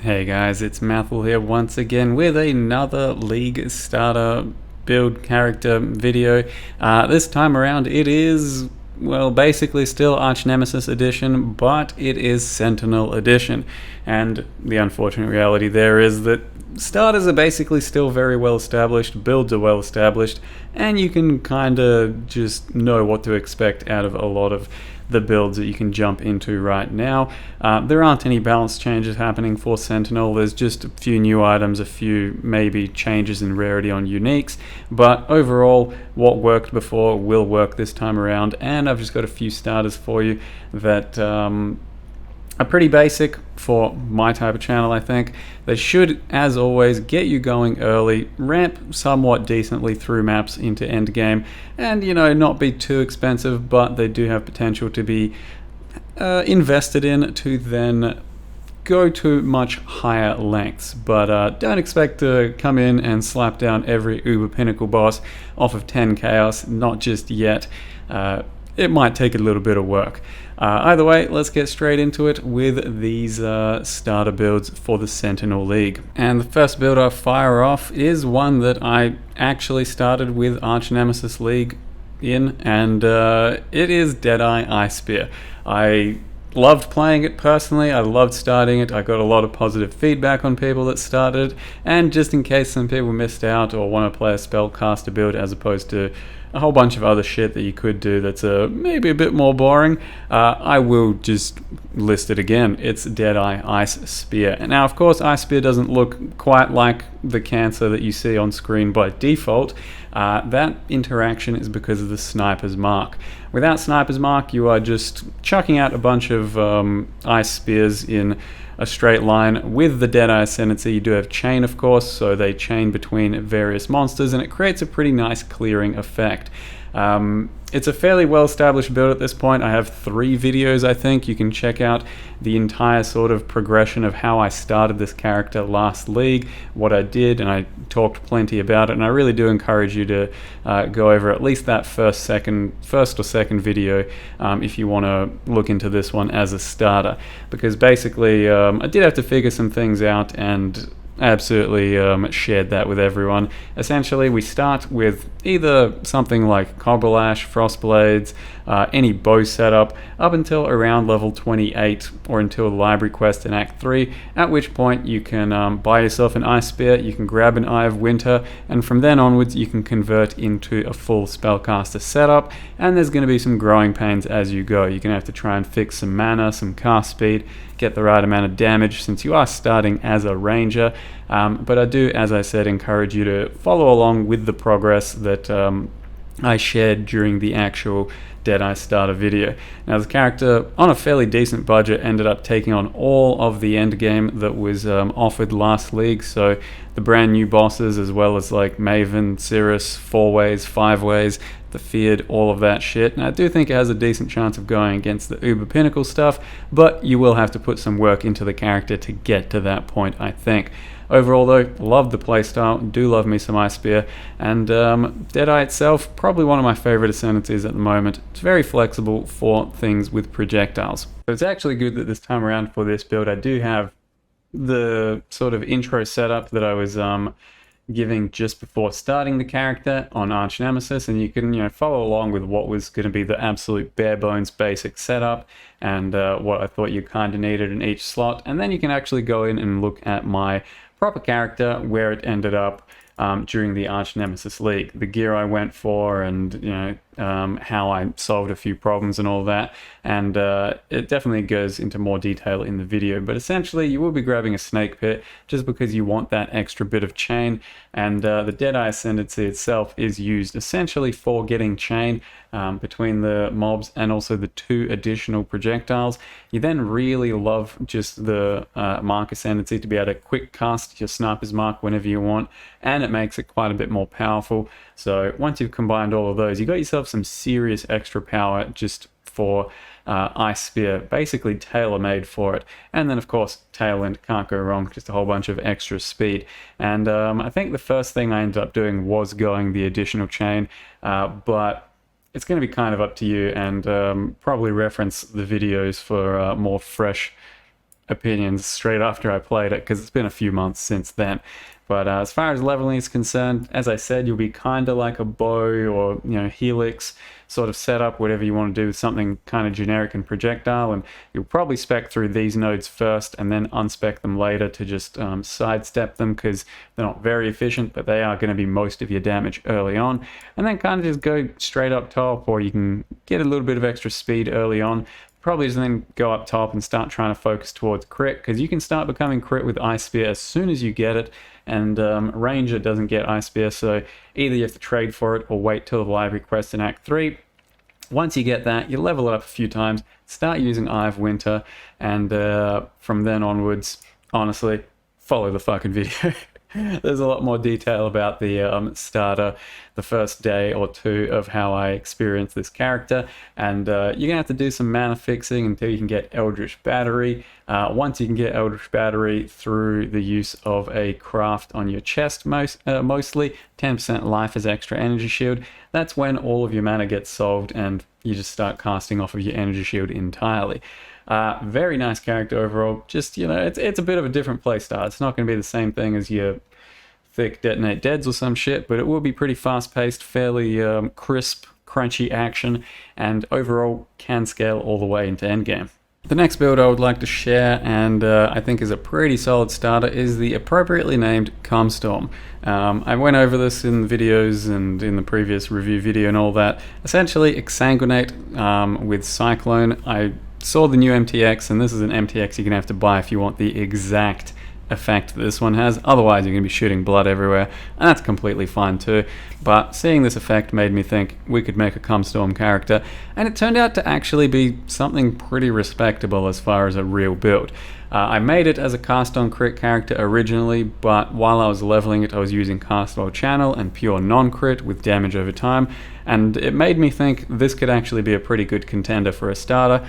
Hey guys, it's Mathel here once again with another League Starter build character video. This time around it is, well, basically still Arch Nemesis edition, but it is Sentinel edition. And the unfortunate reality there is that starters are basically still very well established, builds are well established, and you can kind of just know what to expect out of a lot of the builds that you can jump into right now. There aren't any balance changes happening for Sentinel. There's just a few new items, a few maybe changes in rarity on uniques, but overall what worked before will work this time around, and I've just got a few starters for you that are pretty basic for my type of channel. I think they should, as always, get you going early, ramp somewhat decently through maps into endgame, and not be too expensive, but they do have potential to be invested in to then go to much higher lengths. But don't expect to come in and slap down every Uber Pinnacle boss off of 10 Chaos, not just yet. It might take a little bit of work. Either way, let's get straight into it with these starter builds for the Sentinel League. And the first build I'll fire off is one that I actually started with Arch Nemesis League in, and it is Deadeye Ice Spear. I loved playing it personally, I loved starting it, I got a lot of positive feedback on people that started, and just in case some people missed out or want to play a spellcaster build as opposed to a whole bunch of other shit that you could do that's maybe a bit more boring, I will just list it again. It's Deadeye Ice Spear. And now, of course, Ice Spear doesn't look quite like the cancer that you see on screen by default. That interaction is because of the Sniper's Mark. Without Sniper's Mark, you are just chucking out a bunch of ice spears in a straight line. With the Deadeye ascendancy, you do have chain, of course, so they chain between various monsters, and it creates a pretty nice clearing effect. It's a fairly well-established build at this point. I have 3 videos, I think. You can check out the entire sort of progression of how I started this character last league, what I did, and I talked plenty about it, and I really do encourage you to go over at least that first or second video if you want to look into this one as a starter, because basically I did have to figure some things out, and absolutely shared that with everyone. Essentially, we start with either something like Cobbleash, Frostblades, any bow setup, up until around level 28, or until the library quest in Act 3, at which point you can buy yourself an Ice Spear, you can grab an Eye of Winter, and from then onwards you can convert into a full spellcaster setup, and there's going to be some growing pains as you go. You're going to have to try and fix some mana, some cast speed, get the right amount of damage since you are starting as a ranger, but I do, as I said, encourage you to follow along with the progress that I shared during the actual Deadeye starter video. Now, the character, on a fairly decent budget, ended up taking on all of the endgame that was offered last league, so the brand new bosses, as well as like Maven, Cirrus, 4-ways, 5-ways, the Feared, all of that shit. And I do think it has a decent chance of going against the Uber Pinnacle stuff, but you will have to put some work into the character to get to that point, I think. Overall though, love the playstyle, do love me some Ice Spear, and Deadeye itself, probably one of my favorite ascendancies at the moment. It's very flexible for things with projectiles. So it's actually good that this time around for this build I do have the sort of intro setup that I was giving just before starting the character on Arch Nemesis, and you can follow along with what was going to be the absolute bare bones basic setup and what I thought you kind of needed in each slot, and then you can actually go in and look at my proper character, where it ended up during the Arch Nemesis League, the gear I went for, and how I solved a few problems and all that, and it definitely goes into more detail in the video. But essentially, you will be grabbing a snake pit just because you want that extra bit of chain, and the Deadeye Ascendancy itself is used essentially for getting chain between the mobs and also the 2 additional projectiles. You then really love just the Mark Ascendancy to be able to quick cast your Sniper's Mark whenever you want, and it makes it quite a bit more powerful. So once you've combined all of those, you got yourself some serious extra power just for Ice Spear, basically tailor-made for it. And then of course Tailwind, can't go wrong, just a whole bunch of extra speed. And I think the first thing I ended up doing was going the additional chain, but it's going to be kind of up to you, and probably reference the videos for more fresh opinions straight after I played it, because it's been a few months since then. But as far as leveling is concerned, as I said, you'll be kind of like a bow or, helix sort of setup, whatever you want to do with something kind of generic and projectile, and you'll probably spec through these nodes first and then unspec them later to just sidestep them, because they're not very efficient, but they are going to be most of your damage early on, and then kind of just go straight up top, or you can get a little bit of extra speed early on. Probably just then go up top and start trying to focus towards crit, because you can start becoming crit with Ice Spear as soon as you get it, and Ranger doesn't get Ice Spear, so either you have to trade for it or wait till the library quest in Act 3. Once you get that, you level it up a few times, start using Eye of Winter, and from then onwards, honestly, follow the fucking video. There's a lot more detail about the starter, the first day or two of how I experienced this character, and you're gonna have to do some mana fixing until you can get Eldritch Battery. Once you can get Eldritch Battery through the use of a craft on your chest, mostly 10% life as extra energy shield, that's when all of your mana gets solved and you just start casting off of your energy shield entirely. Very nice character overall. Just, it's a bit of a different playstyle. It's not going to be the same thing as your thick Detonate Deads or some shit, but it will be pretty fast-paced, fairly crisp, crunchy action, and overall can scale all the way into endgame. The next build I would like to share, and I think is a pretty solid starter, is the appropriately named Cumstorm. I went over this in the videos and in the previous review video and all that. Essentially, Exsanguinate with Cyclone. I saw the new MTX, and this is an MTX you're going to have to buy if you want the exact effect that this one has. Otherwise, you're going to be shooting blood everywhere, and that's completely fine too. But seeing this effect made me think we could make a Cumstorm character, and it turned out to actually be something pretty respectable as far as a real build. I made it as a cast on crit character originally, but while I was leveling it, I was using cast while channel and pure non-crit with damage over time, and it made me think this could actually be a pretty good contender for a starter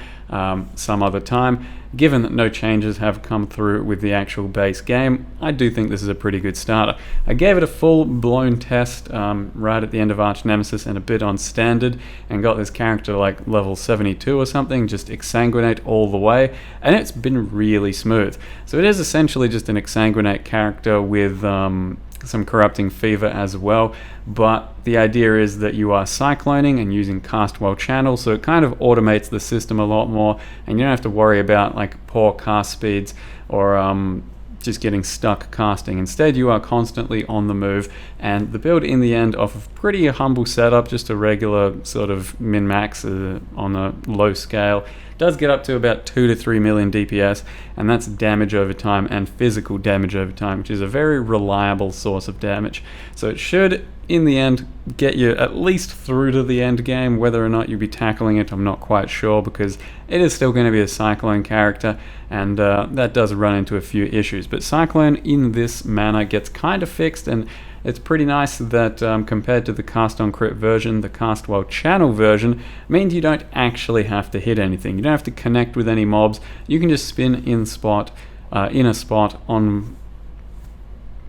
some other time. Given that no changes have come through with the actual base game, I do think this is a pretty good starter. I gave it a full-blown test right at the end of Arch Nemesis and a bit on standard, and got this character like level 72 or something, just Exsanguinate all the way, and it's been really smooth. So it is essentially just an Exsanguinate character with some Corrupting Fever as well, but the idea is that you are cycloning and using cast while channel, so it kind of automates the system a lot more, and you don't have to worry about like poor cast speeds or just getting stuck casting. Instead, you are constantly on the move, and the build in the end, off of pretty humble setup, just a regular sort of min-max on a low scale, does get up to about 2 to 3 million DPS, and that's damage over time and physical damage over time, which is a very reliable source of damage. So it should, in the end, get you at least through to the end game. Whether or not you'll be tackling it, I'm not quite sure, because it is still going to be a Cyclone character, and that does run into a few issues. But Cyclone in this manner gets kind of fixed, and it's pretty nice that compared to the cast on crit version, the cast while channel version means you don't actually have to hit anything. You don't have to connect with any mobs. You can just spin in a spot on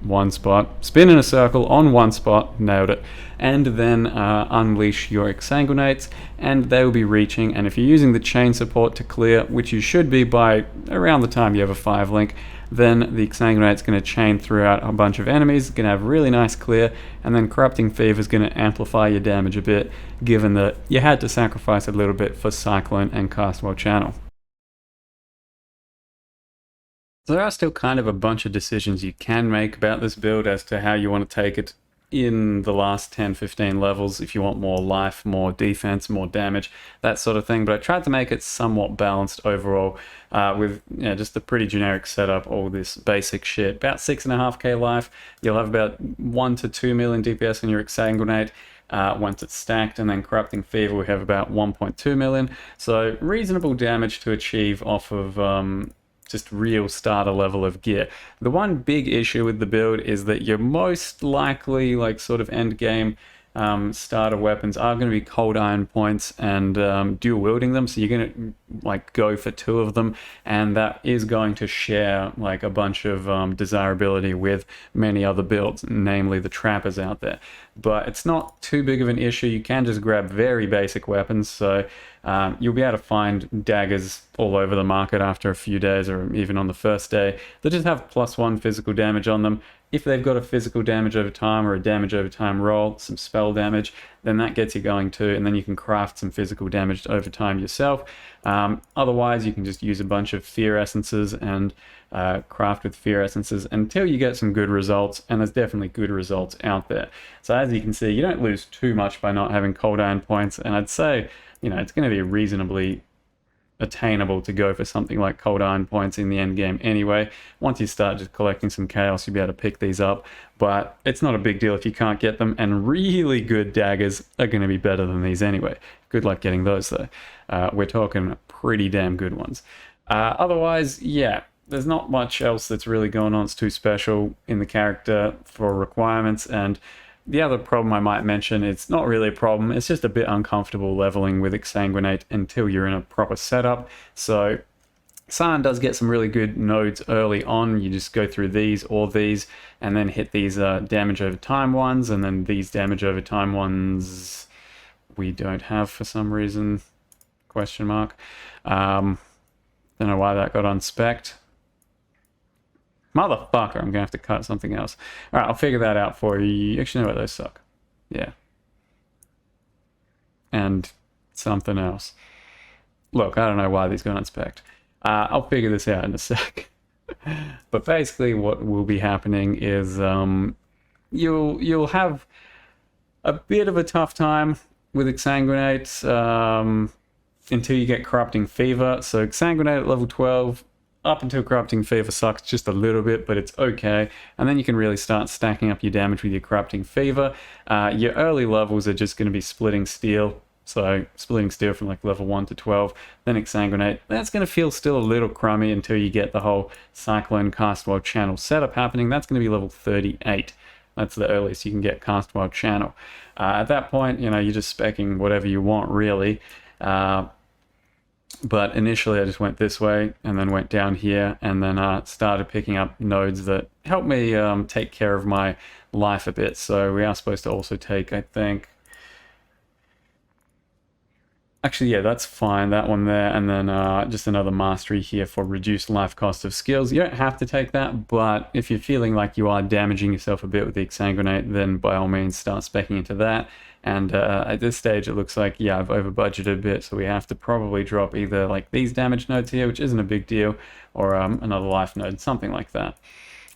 one spot, spin in a circle on one spot, nailed it, and then unleash your Exsanguinates, and they will be reaching. And if you're using the chain support to clear, which you should be by around the time you have a 5-link, then the Exsanguinate's going to chain throughout a bunch of enemies, going to have really nice clear, and then Corrupting Fever is going to amplify your damage a bit, given that you had to sacrifice a little bit for Cyclone and cast while channel. So there are still kind of a bunch of decisions you can make about this build as to how you want to take it in the last 10-15 levels, if you want more life, more defense, more damage, that sort of thing. But I tried to make it somewhat balanced overall with just a pretty generic setup, all this basic shit. About 6.5k life, you'll have about 1 to 2 million DPS on your Exsanguinate once it's stacked, and then Corrupting Fever we have about 1.2 million. So reasonable damage to achieve off of just real starter level of gear. The one big issue with the build is that you're most likely, like sort of end game starter weapons are going to be cold iron points and dual wielding them, so you're going to like go for 2 of them, and that is going to share like a bunch of desirability with many other builds, namely the trappers out there. But it's not too big of an issue. You can just grab very basic weapons, so you'll be able to find daggers all over the market after a few days, or even on the first day, that just have +1 physical damage on them. If they've got a physical damage over time or a damage over time roll, some spell damage, then that gets you going too, and then you can craft some physical damage over time yourself. Otherwise, you can just use a bunch of fear essences and craft with fear essences until you get some good results, and there's definitely good results out there. So as you can see, you don't lose too much by not having cold iron points, and I'd say, you know, it's going to be reasonably attainable to go for something like cold iron points in the end game anyway. Once you start just collecting some chaos, you'll be able to pick these up, but it's not a big deal if you can't get them, and really good daggers are going to be better than these anyway. Good luck getting those though. We're talking pretty damn good ones. Otherwise, yeah, there's not much else that's really going on. It's too special in the character for requirements. And the other problem I might mention, it's not really a problem, it's just a bit uncomfortable leveling with Exsanguinate until you're in a proper setup. So Cyan does get some really good nodes early on. You just go through these or these and then hit these damage over time ones, and then these damage over time ones we don't have for some reason, question mark. Don't know why that got unspec'd. Motherfucker, I'm gonna have to cut something else. Alright, I'll figure that out for you. Actually, know what, those suck. Yeah. And something else. Look, I don't know why these got unspec'd. I'll figure this out in a sec. But basically what will be happening is you'll have a bit of a tough time with Exsanguinate until you get Corrupting Fever. So Exsanguinate at level 12, up until Corrupting Fever sucks just a little bit, but it's okay. And then you can really start stacking up your damage with your Corrupting Fever. Your early levels are just going to be Splitting Steel. So Splitting Steel from like level 1 to 12, then Exsanguinate. That's going to feel still a little crummy until you get the whole Cyclone Cast Wild Channel setup happening. That's going to be level 38. That's the earliest you can get Cast Wild Channel. At that point, you know, you're just speccing whatever you want, really. But initially I just went this way and then went down here, and then started picking up nodes that help me take care of my life a bit. So we are supposed to also take, I think... Actually, yeah, that's fine, that one there, and then just another mastery here for reduced life cost of skills. You don't have to take that, but if you're feeling like you are damaging yourself a bit with the Exsanguinate, then by all means start speccing into that. And at this stage, it looks like, yeah, I've over budgeted a bit, so we have to probably drop either like these damage nodes here, which isn't a big deal, or another life node, something like that.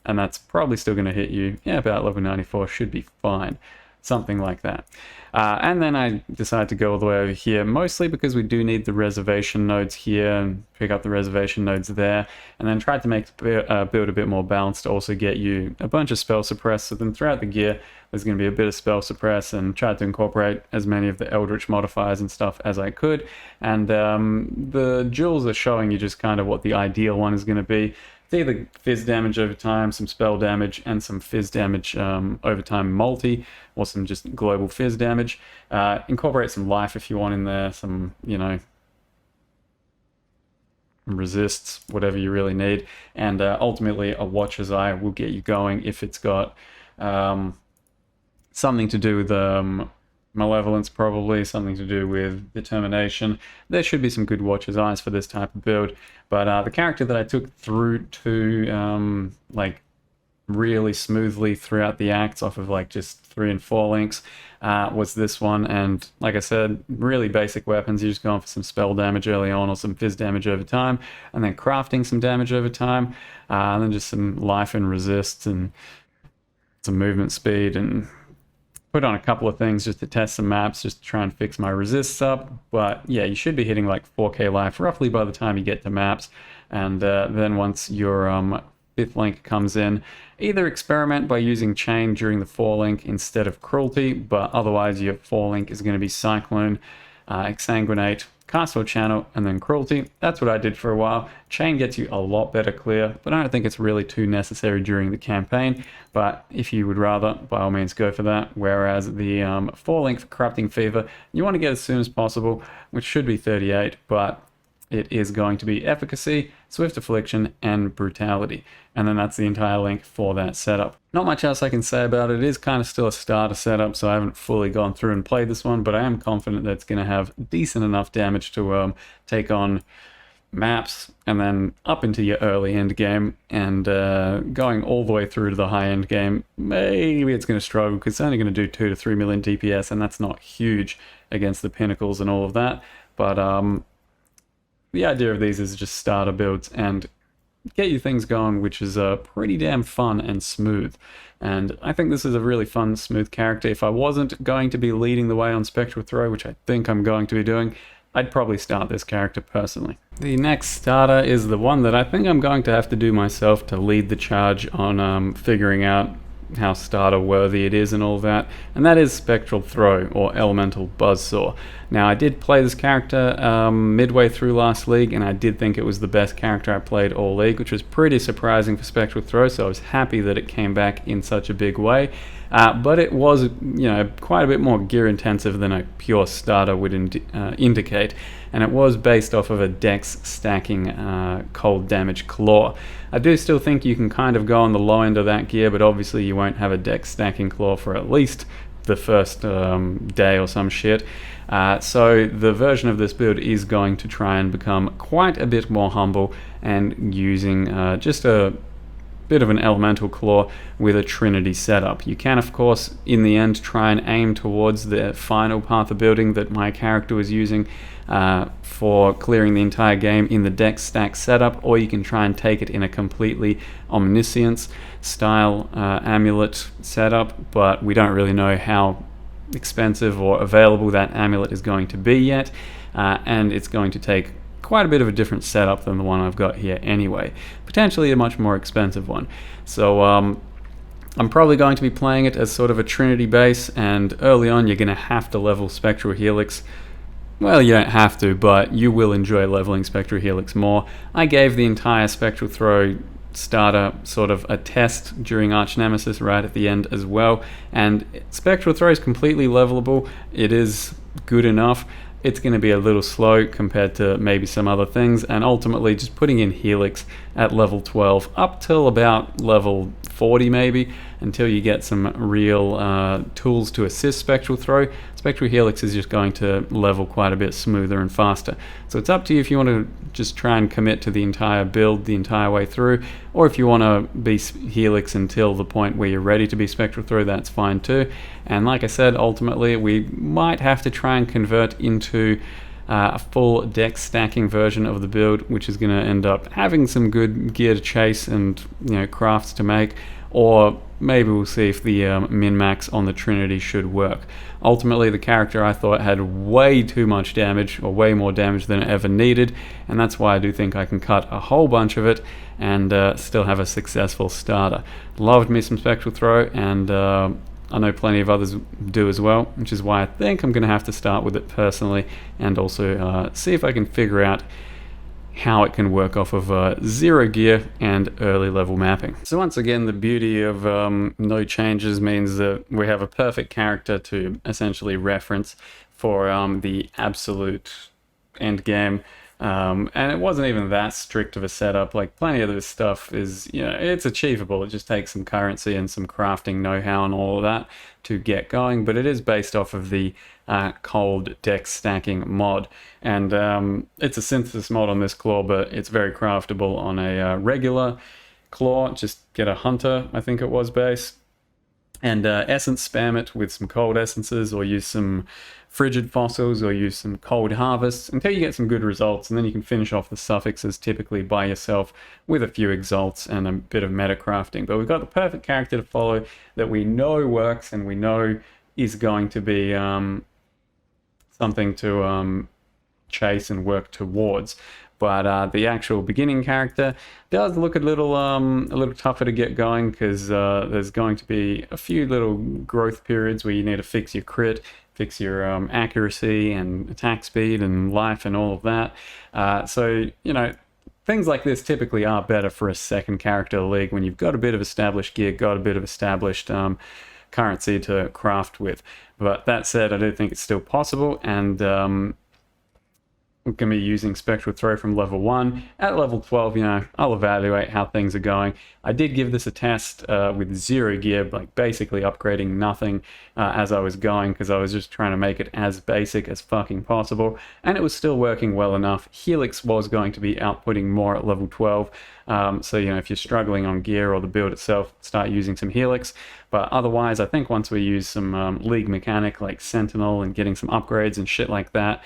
And that's probably still going to hit you, yeah, about level 94, should be fine. Something like that. And then I decided to go all the way over here, mostly because we do need the reservation nodes here and pick up the reservation nodes there, and then tried to make the build a bit more balanced to also get you a bunch of spell suppress. So then throughout the gear, there's going to be a bit of spell suppress, and tried to incorporate as many of the Eldritch modifiers and stuff as I could. And the jewels are showing you just kind of what the ideal one is going to be. It's either fizz damage over time, some spell damage, and some fizz damage over time multi, or some just global fizz damage. Incorporate some life if you want in there, some, you know, resists, whatever you really need. And ultimately, a Watcher's Eye will get you going if it's got something to do with Malevolence, probably something to do with Determination. There should be some good Watcher's Eyes for this type of build. But the character that I took through to like really smoothly throughout the acts off of like just 3 and 4 links was this one. And like I said, really basic weapons. You're just going for some spell damage early on or some fizz damage over time, and then crafting some damage over time, and then just some life and resists and some movement speed, and put on a couple of things just to test some maps, just to try and fix my resists up. But yeah, you should be hitting like 4k life roughly by the time you get to maps. And then once your 5th link comes in, either experiment by using Chain during the 4 link instead of Cruelty, but otherwise your 4 link is going to be Cyclone, Exsanguinate, Cast Wild Channel, and then Cruelty. That's what I did for a while. Chain gets you a lot better clear, but I don't think it's really too necessary during the campaign. But if you would rather, by all means go for that. Whereas the 4 link for Corrupting Fever, you want to get as soon as possible, which should be 38, but it is going to be efficacy, Swift Affliction, and Brutality. And then that's the entire link for that setup. Not much else I can say about it. It is kind of still a starter setup, so I haven't fully gone through and played this one, but I am confident that it's going to have decent enough damage to take on maps, and then up into your early end game, and going all the way through to the high end game, maybe it's going to struggle because it's only going to do 2 to 3 million DPS, and that's not huge against the pinnacles and all of that. But the idea of these is just starter builds and get you things going, which is pretty damn fun and smooth. And I think this is a really fun, smooth character. If I wasn't going to be leading the way on Spectral Throw, which I think I'm going to be doing, I'd probably start this character personally. The next starter is the one that I think I'm going to have to do myself to lead the charge on figuring out how starter worthy it is and all that, and that is Spectral Throw, or Elemental Buzzsaw. Now, I did play this character midway through last league, and I did think it was the best character I played all league, which was pretty surprising for Spectral Throw, so I was happy that it came back in such a big way. But it was, quite a bit more gear intensive than a pure starter would indicate, and it was based off of a dex stacking cold damage claw. I do still think you can kind of go on the low end of that gear, but obviously you won't have a dex stacking claw for at least the first day or some shit. So the version of this build is going to try and become quite a bit more humble and using just a bit of an elemental claw with a trinity setup. You can, of course, in the end try and aim towards the final path of building that my character was using for clearing the entire game in the dex stack setup, or you can try and take it in a completely omniscience style amulet setup, but we don't really know how expensive or available that amulet is going to be yet, and it's going to take quite a bit of a different setup than the one I've got here anyway. Potentially a much more expensive one. So I'm probably going to be playing it as sort of a Trinity base, and early on you're going to have to level Spectral Helix. Well, you don't have to, but you will enjoy leveling Spectral Helix more. I gave the entire Spectral Throw starter sort of a test during Arch Nemesis right at the end as well, and Spectral Throw is completely levelable. It is good enough. It's going to be a little slow compared to maybe some other things, and ultimately just putting in Helix at level 12 up till about level 40 maybe, until you get some real tools to assist Spectral Throw. Spectral Helix is just going to level quite a bit smoother and faster. So it's up to you if you want to just try and commit to the entire build the entire way through, or if you want to be Helix until the point where you're ready to be Spectral Throw, that's fine too. And like I said, ultimately we might have to try and convert into a full dex stacking version of the build, which is going to end up having some good gear to chase and crafts to make, or maybe we'll see if the min-max on the Trinity should work. Ultimately, the character I thought had way too much damage, or way more damage than it ever needed, and that's why I do think I can cut a whole bunch of it and still have a successful starter. Loved me some Spectral Throw, and I know plenty of others do as well, which is why I think I'm going to have to start with it personally, and also see if I can figure out how it can work off of zero gear and early level mapping. So once again, the beauty of no changes means that we have a perfect character to essentially reference for the absolute end game. And it wasn't even that strict of a setup. Like, plenty of this stuff is, it's achievable. It just takes some currency and some crafting know-how and all of that to get going, but it is based off of the cold dex stacking mod, and it's a synthesis mod on this claw, but it's very craftable on a regular claw. Just get a hunter, I think it was, base, and essence spam it with some cold essences, or use some frigid fossils, or use some cold harvests until you get some good results, and then you can finish off the suffixes typically by yourself with a few exalts and a bit of meta crafting. But we've got the perfect character to follow that we know works and we know is going to be something to chase and work towards. But the actual beginning character does look a little tougher to get going, because there's going to be a few little growth periods where you need to fix your crit, fix your accuracy and attack speed and life and all of that. So, things like this typically are better for a second character league when you've got a bit of established gear, got a bit of established currency to craft with. But that said, I do think it's still possible, and going to be using Spectral Throw from level 1. At level 12, you know, I'll evaluate how things are going. I did give this a test with 0 gear, like basically upgrading nothing as I was going, because I was just trying to make it as basic as fucking possible, and it was still working well enough. Helix was going to be outputting more at level 12, so, you know, if you're struggling on gear or the build itself, start using some Helix. But otherwise, I think once we use some league mechanic like Sentinel and getting some upgrades and shit like that,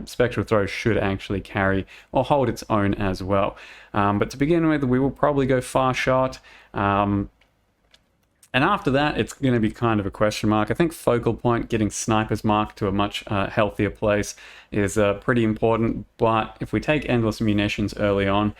Spectral Throw should actually carry or hold its own as well. But to begin with, we will probably go Far Shot. And after that, it's going to be kind of a question mark. I think Focal Point, getting Sniper's Mark to a much healthier place, is pretty important. But if we take Endless Munitions early on,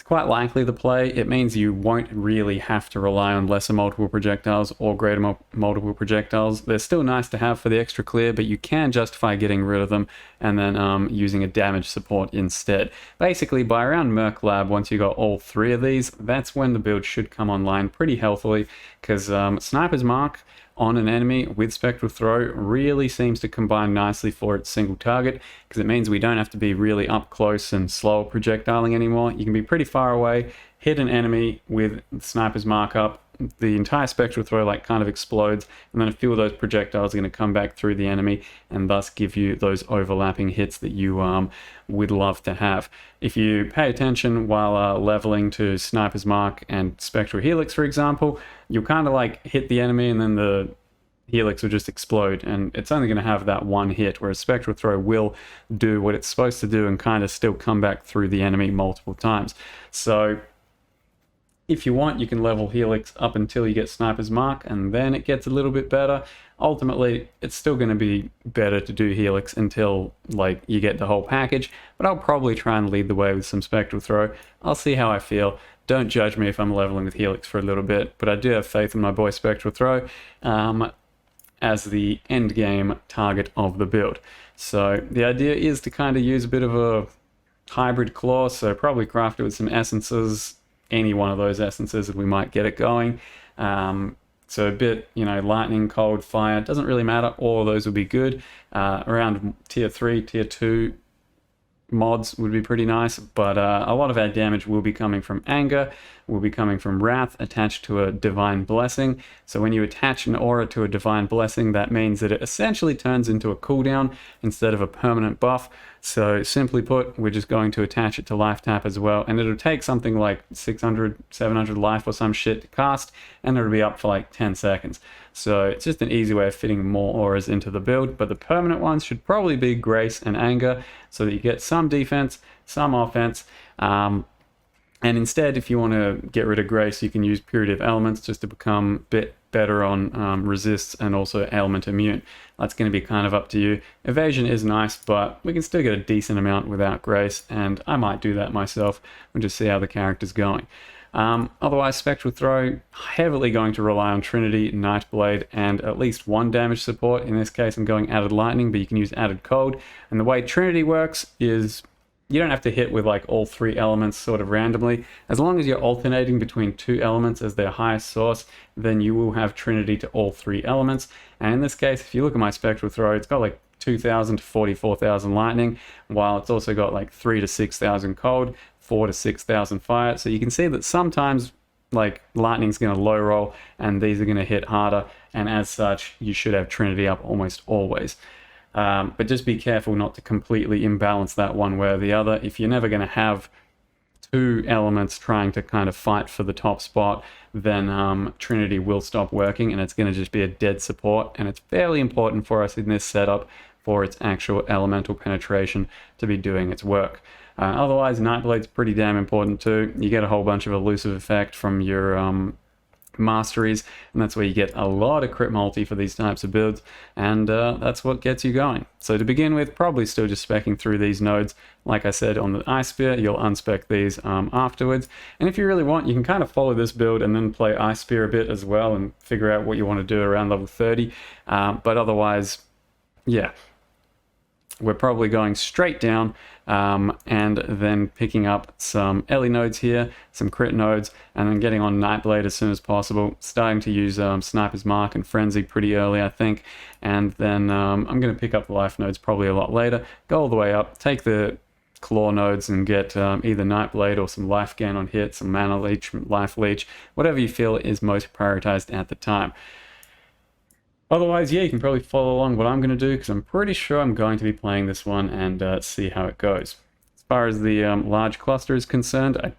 quite likely the play. It means you won't really have to rely on lesser multiple projectiles or greater multiple projectiles. They're still nice to have for the extra clear, but you can justify getting rid of them and then using a damage support instead. Basically, by around Merc Lab, once you got all 3 of these, that's when the build should come online pretty healthily, because Sniper's Mark on an enemy with Spectral Throw really seems to combine nicely for its single target, because it means we don't have to be really up close and slow projectiling anymore. You can be pretty far away, hit an enemy with the Sniper's Mark up, the entire Spectral Throw like kind of explodes, and then a few of those projectiles are going to come back through the enemy and thus give you those overlapping hits that you would love to have. If you pay attention while leveling to Sniper's Mark and Spectral Helix, for example, you'll kind of like hit the enemy and then the Helix will just explode, and it's only going to have that one hit, whereas Spectral Throw will do what it's supposed to do and kind of still come back through the enemy multiple times. So if you want, you can level Helix up until you get Sniper's Mark, and then it gets a little bit better. Ultimately, it's still going to be better to do Helix until like you get the whole package, but I'll probably try and lead the way with some Spectral Throw. I'll see how I feel. Don't judge me if I'm leveling with Helix for a little bit, but I do have faith in my boy Spectral Throw as the end game target of the build. So the idea is to kind of use a bit of a hybrid claw, so probably craft it with some essences, any one of those essences if we might get it going. So a bit, you know, lightning, cold, fire, doesn't really matter, all of those will be good. Around tier 3, tier 2 mods would be pretty nice, but a lot of our damage will be coming from anger, will be coming from wrath attached to a divine blessing. So when you attach an aura to a divine blessing, that means that it essentially turns into a cooldown instead of a permanent buff. So simply put, we're just going to attach it to life tap as well, and it'll take something like 600, 700 life or some shit to cast, and it'll be up for like 10 seconds. So it's just an easy way of fitting more auras into the build, but the permanent ones should probably be Grace and Anger, so that you get some defense, some offense. And instead, if you want to get rid of Grace, you can use Purity of Elements just to become a bit better on resists and also ailment immune. That's going to be kind of up to you. Evasion is nice, but we can still get a decent amount without Grace, and I might do that myself. We'll just see how the character's going. Otherwise, Spectral Throw, heavily going to rely on Trinity, Nightblade, and at least one damage support. In this case, I'm going Added Lightning, but you can use Added Cold. And the way Trinity works is you don't have to hit with like all 3 elements sort of randomly. As long as you're alternating between 2 elements as their highest source, then you will have Trinity to all 3 elements. And in this case, if you look at my Spectral Throw, it's got like 2,000 to 44,000 lightning, while it's also got like 3 to 6,000 cold, 4 to 6,000 fire. So you can see that sometimes like lightning's going to low roll and these are going to hit harder, and as such you should have Trinity up almost always. But just be careful not to completely imbalance that one way or the other. If you're never going to have 2 elements trying to kind of fight for the top spot, then Trinity will stop working and it's going to just be a dead support, and it's fairly important for us in this setup for its actual elemental penetration to be doing its work. Otherwise, Nightblade's pretty damn important too. You get a whole bunch of elusive effect from your masteries, and that's where you get a lot of crit multi for these types of builds, and that's what gets you going. So to begin with, probably still just specking through these nodes. Like I said, on the Ice Spear, you'll unspec these afterwards, and if you really want, you can kind of follow this build and then play Ice Spear a bit as well and figure out what you want to do around level 30, but otherwise, yeah. we're probably going straight down and then picking up some Ellie nodes here, some crit nodes, and then getting on Nightblade as soon as possible. Starting to use Sniper's Mark and Frenzy pretty early, I think. And then I'm going to pick up the life nodes probably a lot later, go all the way up, take the claw nodes and get either Nightblade or some life gain on hit, some mana leech, life leech, whatever you feel is most prioritized at the time. Otherwise, yeah, you can probably follow along what I'm going to do, because I'm pretty sure I'm going to be playing this one and see how it goes. As far as the large cluster is concerned, I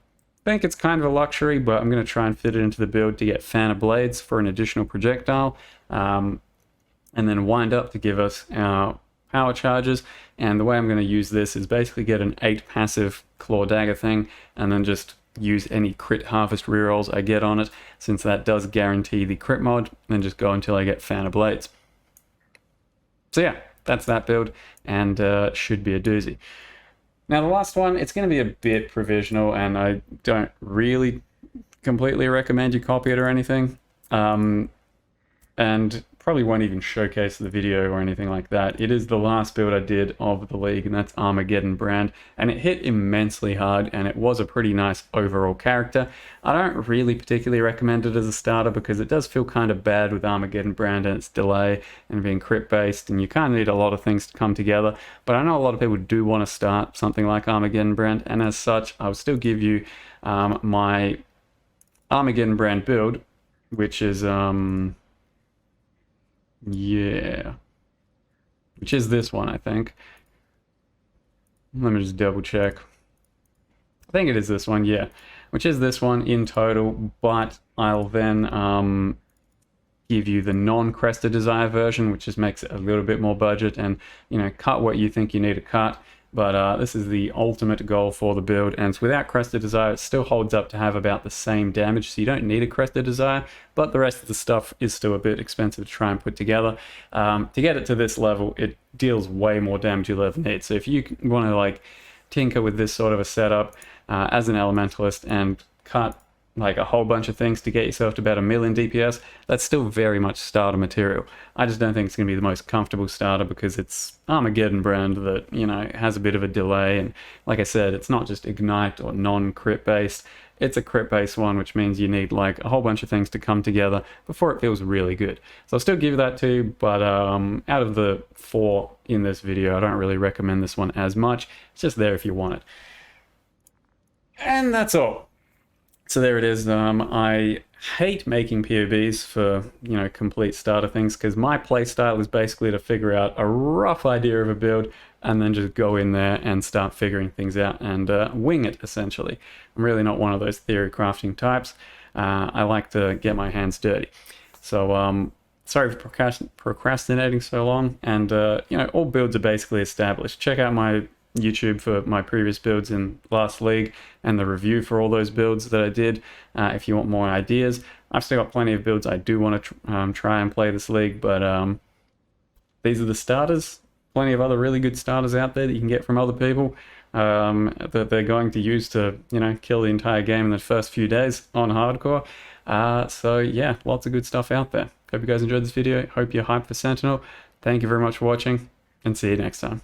think it's kind of a luxury, but I'm going to try and fit it into the build to get Fan of Blades for an additional projectile, and then Wind Up to give us our power charges. And the way I'm going to use this is basically get an 8 passive Claw Dagger thing, and then just use any crit harvest rerolls I get on it, since that does guarantee the crit mod, and then just go until I get Fan of Blades. So yeah, that's that build, and should be a doozy. Now the last one, it's going to be a bit provisional, and I don't really completely recommend you copy it or anything, and probably won't even showcase the video or anything like that. It is the last build I did of the league, and that's Armageddon Brand, and it hit immensely hard, and it was a pretty nice overall character. I don't really particularly recommend it as a starter, because it does feel kind of bad with Armageddon Brand and its delay and being crit based, and you kind of need a lot of things to come together. But I know a lot of people do want to start something like Armageddon Brand, and as such, I'll still give you my Armageddon Brand build, which is which is this one, I think. Let me just double check. I think it is this one, yeah. Which is this one in total, but I'll then give you the non-Crested Desire version, which just makes it a little bit more budget, and, you know, cut what you think you need to cut. But this is the ultimate goal for the build, and without Crested Desire, it still holds up to have about the same damage, so you don't need a Crested Desire, but the rest of the stuff is still a bit expensive to try and put together. To get it to this level, it deals way more damage you'll ever need. So if you want to like tinker with this sort of a setup as an Elementalist and cut like a whole bunch of things to get yourself to about 1 million DPS, that's still very much starter material. I just don't think it's going to be the most comfortable starter, because it's Armageddon Brand that, you know, has a bit of a delay, and like I said, it's not just Ignite or non-crit based, it's a crit based one, which means you need like a whole bunch of things to come together before it feels really good. So I'll still give you that too, but out of the 4 in this video, I don't really recommend this one as much. It's just there if you want it. And that's all. So there it is. I hate making POBs for, you know, complete starter things, because my playstyle is basically to figure out a rough idea of a build and then just go in there and start figuring things out and wing it, essentially. I'm really not one of those theory crafting types. I like to get my hands dirty. So sorry for procrastinating so long, and you know, all builds are basically established. Check out my YouTube for my previous builds in last league and the review for all those builds that I did if you want more ideas. I've still got plenty of builds I do want to try and play this league, but these are the starters. Plenty of other really good starters out there that you can get from other people that they're going to use to, you know, kill the entire game in the first few days on hardcore. So yeah, lots of good stuff out there. Hope you guys enjoyed this video. Hope you're hyped for Sentinel. Thank you very much for watching, and see you next time.